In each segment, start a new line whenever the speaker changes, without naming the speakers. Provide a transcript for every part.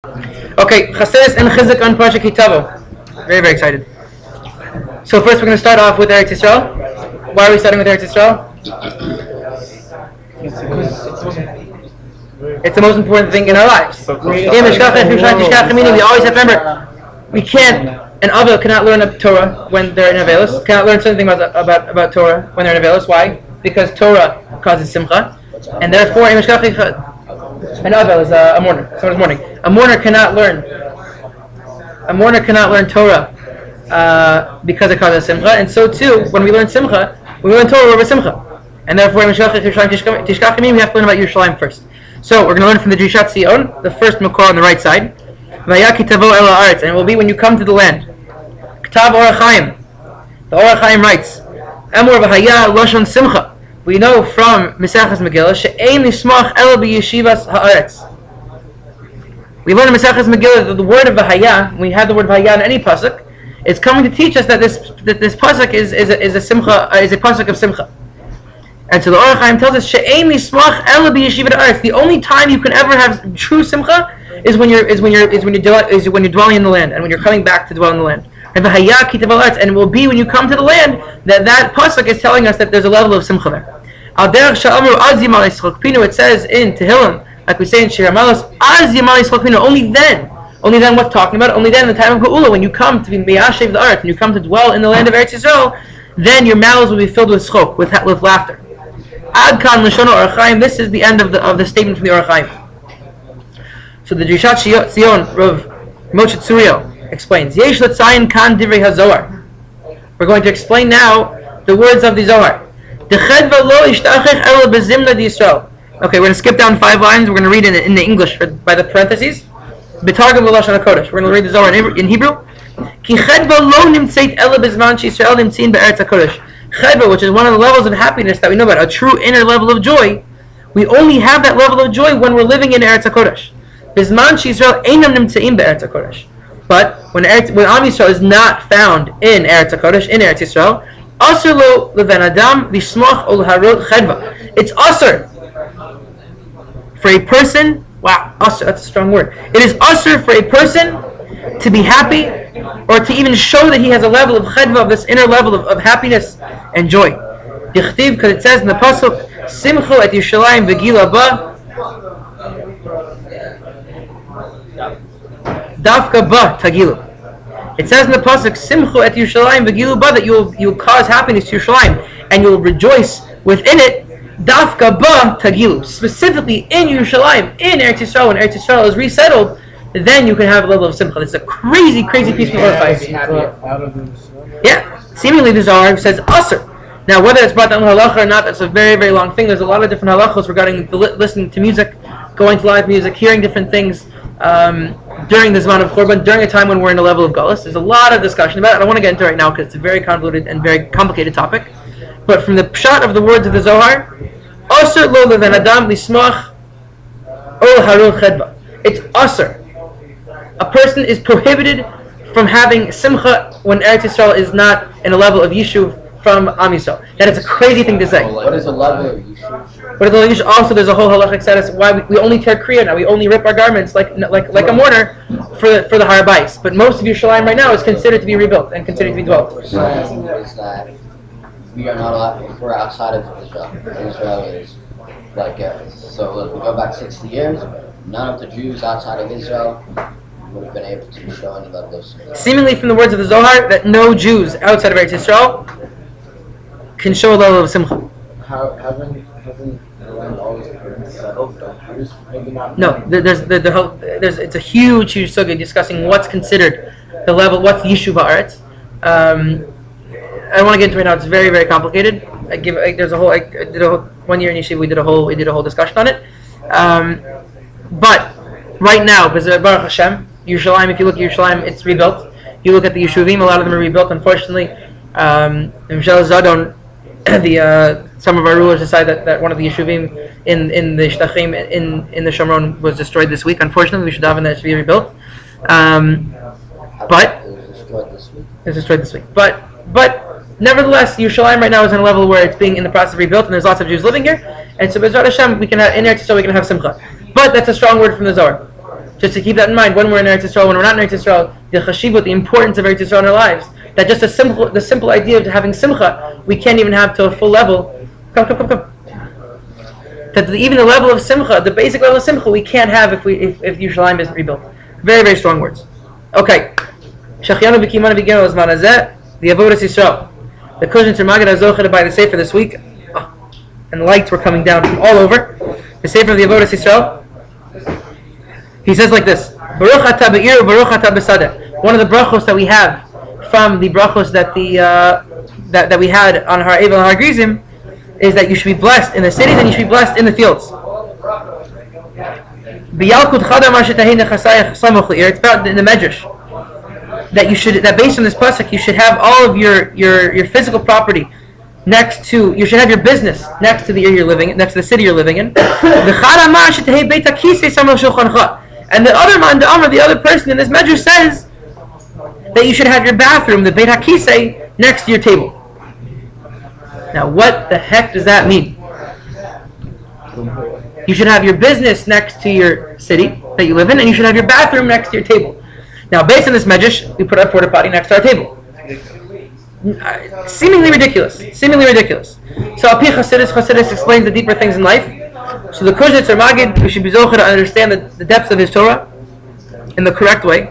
Okay, Chassidus and Chizzuk on Parsha Tavo. Very, very excited. So first we're going to start off with Eretz Yisrael. Why are we starting with Eretz Yisrael? It's the most important thing in our lives. We always have to remember, we can't, an Avil cannot learn a Torah when they're in Avodas, cannot learn something about Torah when they're in Avodas. Why? Because Torah causes Simcha, and therefore an Avil is a mourner. Someone's mourning. A mourner cannot learn Torah because it causes Simcha, and so too, when we learn Simcha, we learn Torah over Simcha. And therefore, we have to learn about Yerushalayim first. So, we're going to learn from the Drishat Tziyon, the first Moon-Mekor on the right side. And it will be when you come to the land. Chayim. The Chayim writes, Amor v'haya loshon simcha. We know from Mesachas Megillah, she'ein nismach ela b'yeshivas ha'aretz. We learn in Mesachas Megillah that the word of v'haya, when we have the word v'haya in any pasuk, it's coming to teach us that this pasuk is a simcha, is a pasuk of simcha. And so the Chaim tells us, she'ein nismach ela b'yeshivas ha'aretz. The only time you can ever have true simcha is when you're dwelling in the land, and when you're coming back to dwell in the land. And it will be when you come to the land that pasuk is telling us that there's a level of simcha there. It says in Tehillim, like we say in Shir Amalos, only then what's talking about? Only then in the time of Geula, when you come to be meyashev the earth, when you come to dwell in the land of Eretz Yisrael, then your mouths will be filled with schok, with laughter. Ad kan l'shono Or Chaim. This is the end of the statement from the Or Chaim. So the Drishat Tziyon, Rav Moshe Tzuriel, explains. Yesh l'tzayin kan divrei hazohar. We're going to explain now the words of the Zohar. Dechedva lo ishtachech ela bezimna d'Yisrael. Okay, we're going to skip down 5 lines. We're going to read it in the English by the parentheses. B'targum v'lashon hakodesh. We're going to read the Zohar in Hebrew. Ki chedva lo nimtzeit ela bezman sheYisrael nimtzin be'eretz hakodesh. Chedva, which is one of the levels of happiness that we know about, a true inner level of joy. We only have that level of joy when we're living in Eretz HaKodesh. Bizman sheYisrael einam nimtzeim be'eretz HaKodesh. But when Am Yisrael is not found in Eretz HaKodesh, in Eretz Yisrael, asur lo leven adam lismach ol harot chedva. It's asur for a person. Wow, asur, that's a strong word. It is asur for a person to be happy, or to even show that he has a level of chedva, of this inner level of happiness and joy. Dichtiv, because it says in the pasuk, Simcha et Yerushalayim v'gila ba. Dafka ba tagilu. It says in the pasuk, Simcha et Yerushalayim v'gilu ba, that you'll cause happiness to Yerushalayim and you'll rejoice within it. Dafka ba tagilu. Specifically in Yerushalayim, in Eretz Yisrael, when Eretz Yisrael is resettled, then you can have a level of simcha. It's a crazy, crazy piece of advice. Yeah, seemingly the Zohar says asur. Now, whether it's brought down halacha or not, that's a very, very long thing. There's a lot of different halachos regarding listening to music, going to live music, hearing different things during the Zman of Churban, during a time when we're in a level of galus. There's a lot of discussion about it. I don't want to get into it right now because it's a very convoluted and very complicated topic. But from the pshat of the words of the Zohar, asur lo leven adam lismach ol harul chedva. It's asur. A person is prohibited from having simcha when Eretz Yisrael is not in a level of yishuv from Am Yisrael. That is a crazy thing to say.
What is a level of yishuv?
But also, there's a whole halachic status why we only tear kriya now. We only rip our garments like a mourner for the Har Bayis. But most of Yerushalayim right now is considered to be rebuilt and considered to be dwelt.
Is that we are not allowed, if we're outside of Israel, and Israel is like so. If we go back 60 years, none of the Jews outside of Israel would have been able to show any level of simcha.
Seemingly from the words of the Zohar, that no Jews outside of Eretz Yisrael can show a level of simcha.
Haven't the land always been settled? Jews maybe not.
No, there's it's a huge sugya discussing what's considered the level, what's yishuv haaretz. I don't want to get into it right now. It's very, very complicated. One year in yeshiva we did a whole discussion on it. But right now, Baruch Hashem, Yerushalayim, if you look at Yerushalayim, it's rebuilt. You look at the Yeshuvim, a lot of them are rebuilt. Unfortunately, Mishal Zadon, some of our rulers decided that one of the Yeshuvim in the Shtachim, in the Shomron, was destroyed this week. Unfortunately, we should have that it should be rebuilt. But it was destroyed this week. But nevertheless, Yerushalayim right now is on a level where it's being in the process of rebuilt, and there's lots of Jews living here. And so, B'ezrat Hashem, we can have in Eretz Yisrael, we can have simcha. But that's a strong word from the Zohar. Just to keep that in mind when we're in Eretz Yisrael, when we're not in Eretz Yisrael, the chashivut, the importance of Eretz Yisrael in our lives. That just the simple idea of having simcha, we can't even have to a full level. Come. That even the level of simcha, the basic level of simcha, we can't have if Yerushalayim isn't rebuilt. Very, very strong words. Okay. Shachianu b'kimanu b'genu l'zman hazeh, the Avodas Yisrael. The Kushn Tzemagid HaZocher to buy the Sefer this week, and the lights were coming down from all over. The Sefer of the Avodas Yisrael. He says like this: Baruch atah be'ir, Baruch atah b'sadeh. One of the brachos that we have from the brachos that that we had on Har Evel and Har Grizim is that you should be blessed in the cities and you should be blessed in the fields. It's about in the Medrash that based on this pasuk you should have all of your physical property next to, you should have your business next to the area you're living in, next to the city you're living in. And the other man, the other person in this Medrash says that you should have your bathroom, the Beit HaKisei, next to your table. Now, what the heck does that mean? You should have your business next to your city that you live in, and you should have your bathroom next to your table. Now, based on this Medrash, we put our porta potty next to our table. Seemingly ridiculous. So, Al Pi Chassidus explains the deeper things in life. So, the Kushn Tzemagid, we should be zocher to understand the depths of his Torah in the correct way.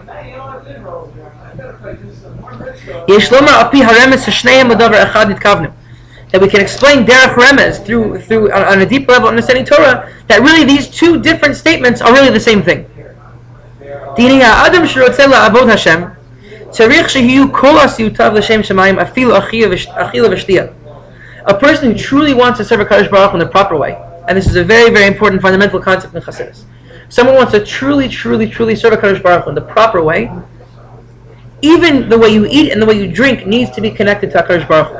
That we can explain derech remez through on a deep level understanding Torah, that really these two different statements are really the same thing. A person who truly wants to serve a Kadosh Baruch Hu in the proper way, and this is a very, very important fundamental concept in Chassidus. Someone wants to truly serve a Kadosh Baruch Hu in the proper way. Even the way you eat and the way you drink needs to be connected to HaKadosh Baruch Hu.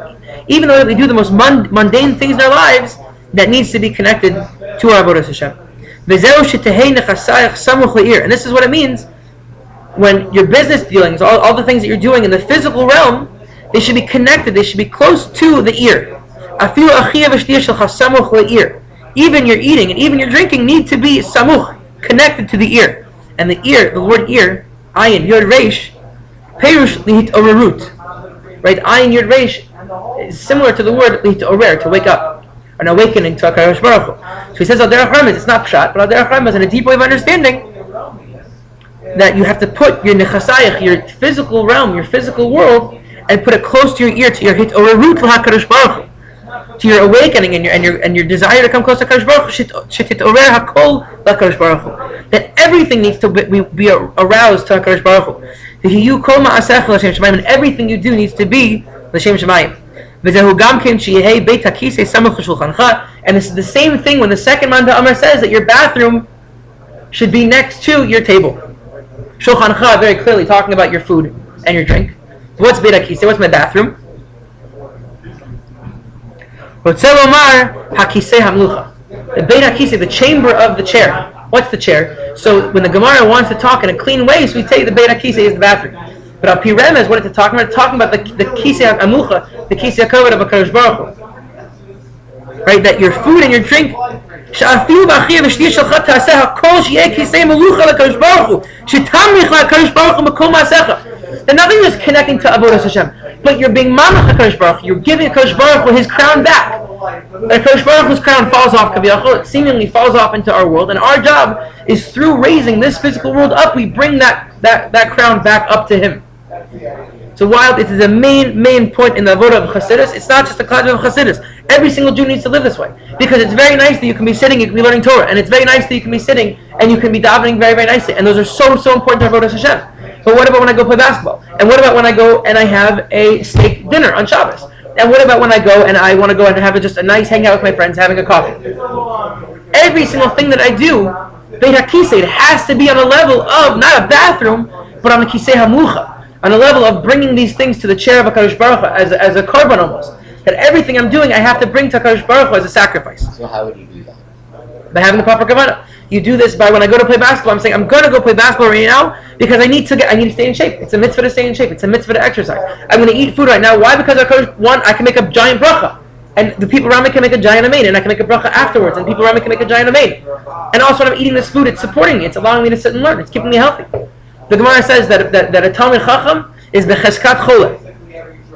Even the way we do the most mundane things in our lives, that needs to be connected to our Avodas Hashem. And this is what it means when your business dealings, all the things that you're doing in the physical realm, they should be connected, they should be close to the ear. Even your eating and even your drinking need to be samuch, connected to the ear. And the ear, the word ear, ayin, yod reish, perush lihit orerut. Right? Ayin yod reish is similar to the word lihit orer, to wake up, an awakening to HaKadosh Baruch Hu. So he says al derech remez, it's not pshat, but al derech remez, in a deep way of understanding, that you have to put your nechasayach, your physical realm, your physical world, and put it close to your ear, to your hit orerut l'HaKadosh Baruch Hu, to your awakening and your desire to come close to HaKadosh Baruch Hu, shit orer hakol l'HaKadosh Baruch Hu, that everything needs to be aroused to HaKadosh Baruch Hu. V'hiyu kol ma'asech l'Shem Shemayim, and everything you do needs to be l'Shem Shemayim. And this is the same thing when the second man Amar says that your bathroom should be next to your table. Shulchancha, very clearly talking about your food and your drink. What's Beit HaKisei? What's my bathroom? The Beit HaKisei, the chamber of the chair. What's the chair? So when the Gemara wants to talk in a clean way, so we say the Beit HaKisei is the bathroom. But Al Pi Remez, what it's talking about? It's talking about the Kisei HaMucha, the Kisei HaKavod of HaKadosh Baruch Hu. Right? That your food and your drink, that nothing is connecting to Avodas Hashem, but you're being mamach HaKadosh Baruch Hu. You're giving HaKadosh Baruch Hu his crown back. And HaKadosh Baruch Hu's crown falls off, it seemingly falls off into our world, and our job is through raising this physical world up, we bring that crown back up to him. So while it is a main point in the Avodah of Chassidus, it's not just a class of Chassidus. Every single Jew needs to live this way. Because it's very nice that you can be sitting, you can be learning Torah, and it's very nice that you can be sitting and you can be davening very, very nicely. And those are so important to Avodas Hashem. But what about when I go play basketball? And what about when I go and I have a steak dinner on Shabbos? And what about when I go and I want to go and have just a nice hangout with my friends, having a coffee? Every single thing that I do, Beit HaKisei, it has to be on a level of, not a bathroom, but on the Kisei HaMucha, on a level of bringing these things to the chair of HaKadosh Baruch Hu, as a korban almost. That everything I'm doing, I have to bring to HaKadosh Baruch Hu as a sacrifice.
So how would you do that?
By having the proper kavanah. You do this by when I go to play basketball, I'm saying, I'm going to go play basketball right now because I need to stay in shape. It's a mitzvah to stay in shape. It's a mitzvah to exercise. I'm going to eat food right now. Why? Because I can make a giant bracha. And the people around me can make a giant amen, and I can make a bracha afterwards, and people around me can make a giant amen. And also when I'm eating this food, it's supporting me, it's allowing me to sit and learn, it's keeping me healthy. The Gemara says that a Talmid Chacham is becheskat chole.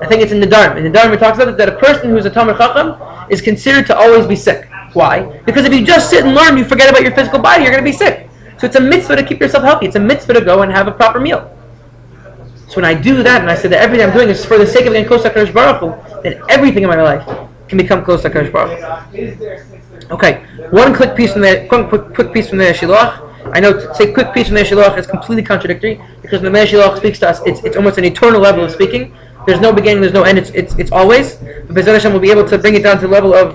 I think it's in the Dharm. In the Dharm it talks about that a person who is a Talmid Chacham is considered to always be sick. Why? Because if you just sit and learn, you forget about your physical body, you're going to be sick. So it's a mitzvah to keep yourself healthy. It's a mitzvah to go and have a proper meal. So when I do that, and I say that everything I'm doing is for the sake of getting close to HaKadosh Baruch Hu, then everything in my life can become close to HaKadosh Baruch Hu. Okay, one quick piece from the Mei HaShiloach. I know to say quick piece from the Mei HaShiloach is completely contradictory, because when the Mei HaShiloach speaks to us, it's almost an eternal level of speaking. There's no beginning, there's no end, it's always. But Be'ezrat Hashem will be able to bring it down to the level of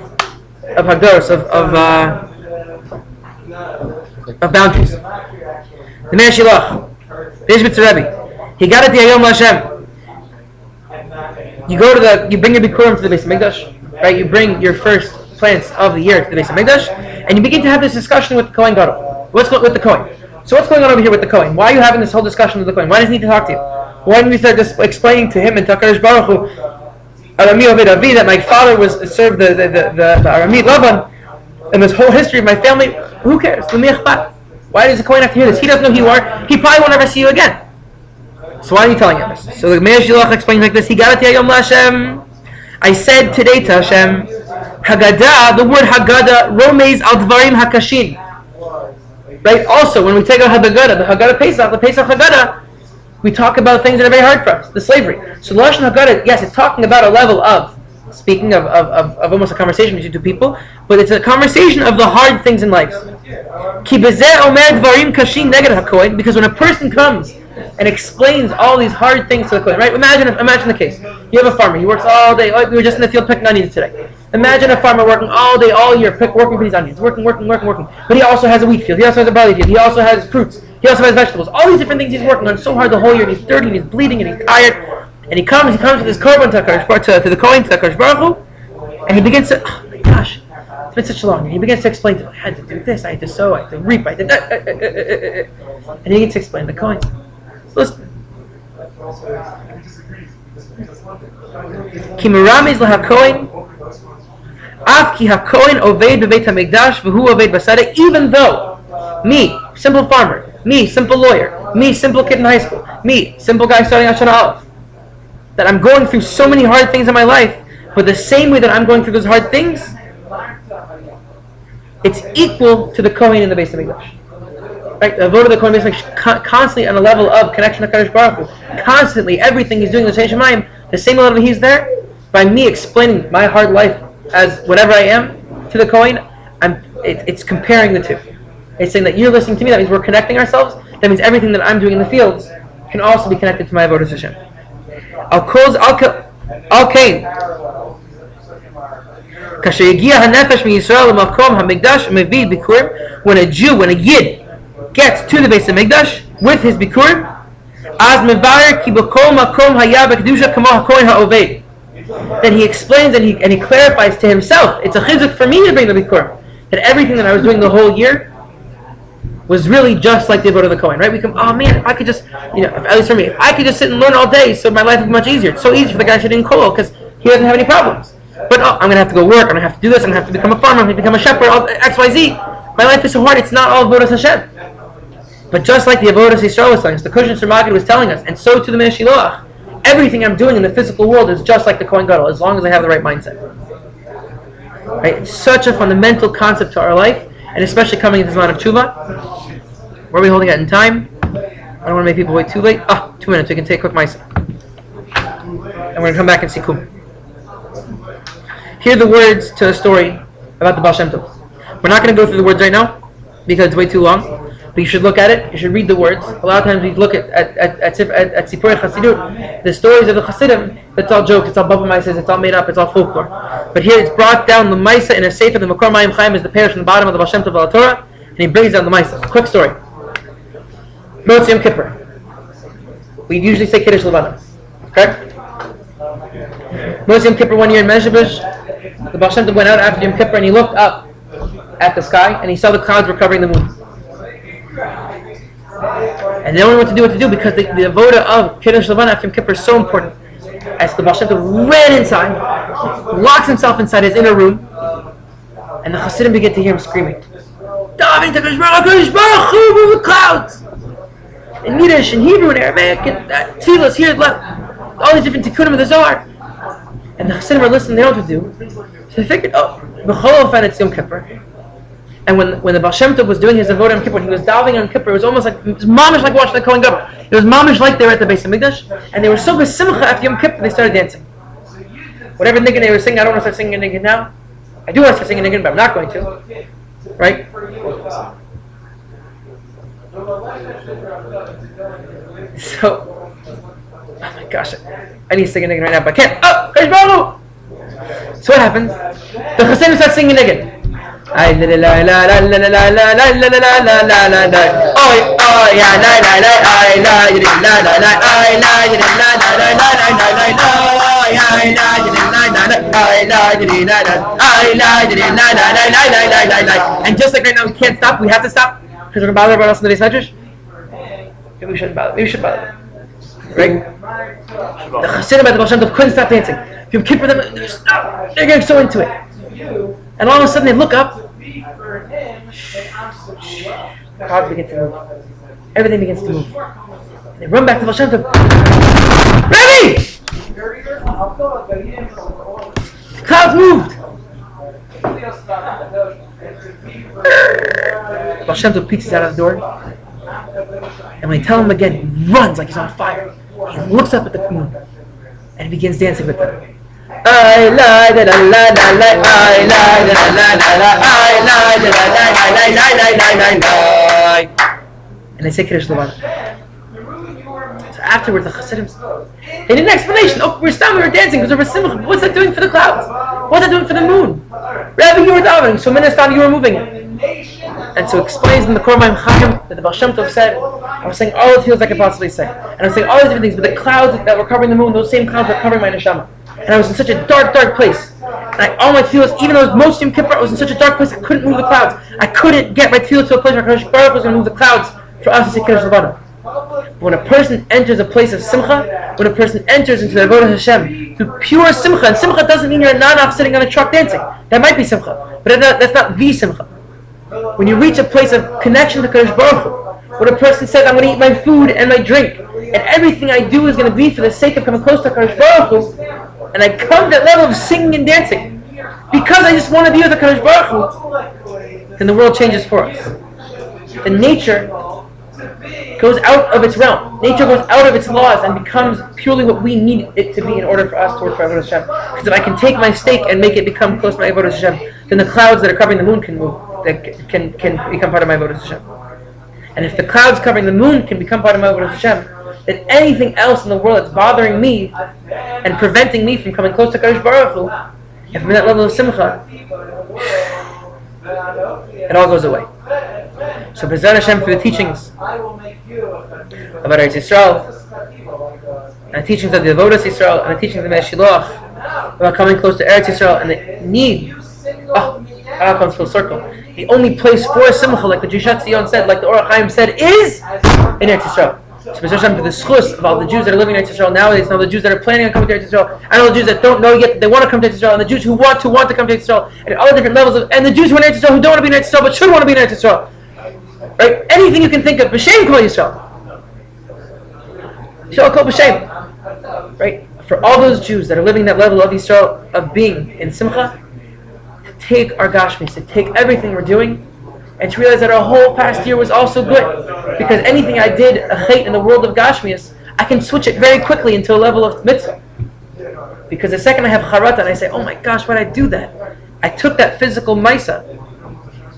Hagdaros, of boundaries. The Mei HaShiloach, Rebbe, he got it the Ayom Hashem. You bring your Bikurim to the Beis Hamikdash, right? You bring your first plants of the year to the Beis Hamikdash, and you begin to have this discussion with the Kohen Gadol. What's going with the Kohen? So what's going on over here with the Kohen? Why are you having this whole discussion with the Kohen? Why does he need to talk to you? Why didn't we start just explaining to him and to HaKadosh Baruch Hu, Arami Oved Avi, that my father served the Arami Lavan, and this whole history of my family? Who cares? Why does the Kohen have to hear this? He doesn't know who you are. He probably won't ever see you again. So why are you telling him this? So the Mei HaShiloach explains like this: He got it Yom Hashem. I said today to Hashem, Haggadah. The word Haggadah romeis al dvarim hakashin. Right. Also, when we take out the Haggadah Pesach, the Pesach Haggadah, we talk about things that are very hard for us. The slavery. So the Lashon Haggadah, yes, it's talking about a level of speaking of almost a conversation between two people, but it's a conversation of the hard things in life. Ki bezeh omer dvarim kashin neged hakohen, because when a person comes and explains all these hard things to the Kohen, right? Imagine the case. You have a farmer. He works all day. We were just in the field picking onions today. Imagine a farmer working all day, all year, working for these onions, working. But he also has a wheat field. He also has a barley field. He also has fruits. He also has vegetables. All these different things he's working on so hard the whole year. And he's dirty, and he's bleeding, and he's tired. And he comes with his korban to the Kohen, to HaKadosh Baruch Hu, and he begins to, oh my gosh, it's been such long. And he begins to explain to him, I had to do this, I had to sow, I had to reap, I did that. And he begins to explain to the Kohen. Listen. Ki meramis lahakohen, af ki hakohen oved bebeit hamikdash v'hu oved basada. Even though me, simple farmer, me, simple lawyer, me, simple kid in high school, me, simple guy starting out Shana Aleph, that I'm going through so many hard things in my life, but the same way that I'm going through those hard things, it's equal to the Kohen in the Beis Hamikdash. Right, the Avodah of the Kohen is constantly on a level of connection to HaKadosh Baruch Hu. Constantly, everything he's doing in the Mayim, the same level he's there. By me explaining my hard life as whatever I am to the Kohen, it's comparing the two. It's saying that you're listening to me. That means we're connecting ourselves. That means everything that I'm doing in the fields can also be connected to my Avodas Hashem. Al Kain. When a Jew, when a Yid gets to the Beis Hamikdash with his Bikurim, then he explains and he clarifies to himself, it's a chizuk for me to bring the Bikurim, that everything that I was doing the whole year was really just like the Avodah of the Kohen, right? We come, oh man, if I could just, at least for me, if I could just sit and learn all day, so my life would be much easier. It's so easy for the guy sitting in Kolo, because he doesn't have any problems. But I'm going to have to go work, I'm going to have to do this, I'm going to have to become a farmer, I'm going to become a shepherd, all XYZ. My life is so hard, it's not all Avodas Hashem. But just like the Avodas Yisrael was telling us, the Kushn Surmagid was telling us, and so to the Mei HaShiloach, everything I'm doing in the physical world is just like the Kohen Gadol, as long as I have the right mindset. Right? It's such a fundamental concept to our life, and especially coming into this amount of tshuva. Where are we holding it in time? I don't want to make people wait too late. 2 minutes, we can take a quick ma'isa. And we're going to come back and see Kum. Hear the words to a story about the Baal Shem Tov. We're not going to go through the words right now, because it's way too long. But you should look at it. You should read the words. A lot of times we look at Sipurei Chassidut, the stories of the Chassidim. It's all jokes. It's all bubble ma'ases. It's all made up. It's all folklore. But here it's brought down the ma'isa in a sefer. The Mekor Mayim Chayim is the parish on the bottom of the Baal Shem Tov al Torah, and he brings down the ma'isa. Quick story. Motzi Yom Kippur. We usually say Kiddush Levana. Correct? Motzi Yom Kippur one year in Mezhebush, the Baal Shem Tov went out after Yom Kippur and he looked up at the sky and he saw the clouds were covering the moon. And they don't know what to do because the avoda of Kiddush Levana after Yom Kippur is so important. as the Baal Shem Tov ran inside, locks himself inside his inner room, and the Chassidim begin to hear him screaming, "Davening to Kodesh Baruch Hu, move the clouds!" In Yiddish, in Hebrew, in Aramaic, Tefillos here, left, all these different tikkunim of the Zohar. And the Chassidim are listening, they don't know what to do. So they figured, B'chol Ofen it's Yom Kippur. And when the Baal Shem Tov was doing his Avodah on Kippur, when he was davening on Kippur, it was almost like, it was mamish like watching the Kohen Gadol. It was mamish like they were at the Beis HaMikdash, and they were so besimcha after Yom Kippur, they started dancing. Whatever niggun they were singing, I don't want to start singing a niggun now. I do want to start singing a niggun, but I'm not going to. Right? So, oh my gosh, I need to sing a niggun right now, but I can't. Oh, Kodesh Baruch Hu! So what happens? The Chassidim start singing niggun. I la la la la la la la la la la la la la la. Oh yeah, la la la I la la la la la I la la la la la la la la la. I la la la la la I la la la la I la la la la la. And just like right now, we can't stop. We have to stop because we're gonna bother everyone else in the day's medrash. Maybe we shouldn't bother. Maybe we should bother. Right? The Chassidim at the Baal Shem Tov couldn't stop dancing. If you keep with them, they're getting so into it. And all of a sudden they look up. The clouds begin to move. Everything begins to move. They run back to Baal Shem Tov. Ready! The clouds moved. Baal Shem Tov peeks out of the door. And when they tell him again, he runs like he's on fire. He looks up at the moon. And he begins dancing with them. I la la la la la I la la la la la I la la la la la la. And they say Kiddush Levan. So afterwards, the Chassidim, they need an explanation. Oh, we were dancing because of Simcha. What's that doing for the clouds? What's that doing for the moon? Rabbi, you were davening, so Ministan, you were moving it. And so it explains in the Mayim Chayim that the Baal Shem Tov said, I was saying all the things I could possibly say. And I was saying all these different things, but the clouds that were covering the moon, those same clouds were covering my neshama. And I was in such a dark, dark place. And all my tefillos, even though it was most Yom Kippur, I was in such a dark place, I couldn't move the clouds. I couldn't get my tefillah to a place where Kodesh Baruch was going to move the clouds for us to say Kiddush Levan. When a person enters a place of Simcha, when a person enters into the Avodas Hashem through pure Simcha, and Simcha doesn't mean you're a non-off sitting on a truck dancing. That might be Simcha, but that's not the Simcha. When you reach a place of connection to Kodesh Baruch Hu, when a person says, I'm going to eat my food and my drink, and everything I do is going to be for the sake of coming close to Kodesh Baruch Hu, and I come to that level of singing and dancing because I just want to be with the Kodesh Baruch Hu, then the world changes for us. The nature goes out of its realm. Nature goes out of its laws and becomes purely what we need it to be in order for us to work for Avodas Hashem. Because if I can take my stake and make it become close to my Avodas Hashem, then the clouds that are covering the moon can move, that can become part of my Avodas Hashem. And if the clouds covering the moon can become part of my Avodas Hashem, then anything else in the world that's bothering me and preventing me from coming close to Kodesh Baruch Hu, if I'm in that level of Simcha, it all goes away. So B'ezrat Hashem, for the teachings about Eretz Yisrael, and the teachings of the Avodas Yisrael, and the teachings of Mei HaShiloach about coming close to Eretz Yisrael, and the need, it comes full circle. The only place for Simcha, like the Drishat Tziyon said, like the Orach Chayim said, is in Eretz Yisrael. So B'ezrat Hashem, for the schus of all the Jews that are living in Eretz Yisrael nowadays, and all the Jews that are planning on coming to Eretz Yisrael, and all the Jews that don't know yet that they want to come to Eretz Yisrael, and the Jews who want to come to Eretz Yisrael, and all the different levels of, and the Jews who are in Eretz Yisrael who don't want to be in Eretz Yisrael but should want to be in Eretz Yisrael. Right? Anything you can think of, b'shem kol Yisrael. Yisrael kol b'shem. Right? For all those Jews that are living that level of Yisrael, of being in Simcha, to take our Gashmis, to take everything we're doing, and to realize that our whole past year was also good. Because anything I did, a chait in the world of Gashmias, I can switch it very quickly into a level of mitzvah. Because the second I have charata and I say, oh my gosh, why did I do that? I took that physical maisa,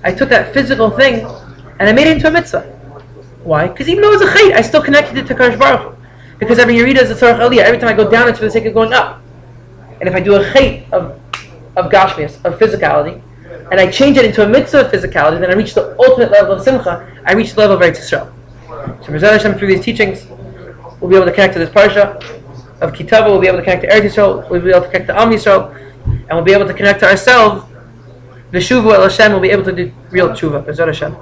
I took that physical thing, and I made it into a mitzvah. Why? Because even though it was a chait, I still connected it to Kodesh Baruch Hu. Because every Yerida is a tzarech aliyah. Every time I go down, it's for the sake of going up. And if I do a chait of Gashmias, of physicality, and I change it into a mitzvah of physicality, then I reach the ultimate level of Simcha, I reach the level of Eretz Yisrael. So B'ezrat Hashem, through these teachings, we'll be able to connect to this Parsha of Kitava, we'll be able to connect to Eretz Yisrael, we'll be able to connect to Am Yisrael, and we'll be able to connect to ourselves. The Shuvu El Hashem, we'll be able to do real tshuva. B'ezrat Hashem.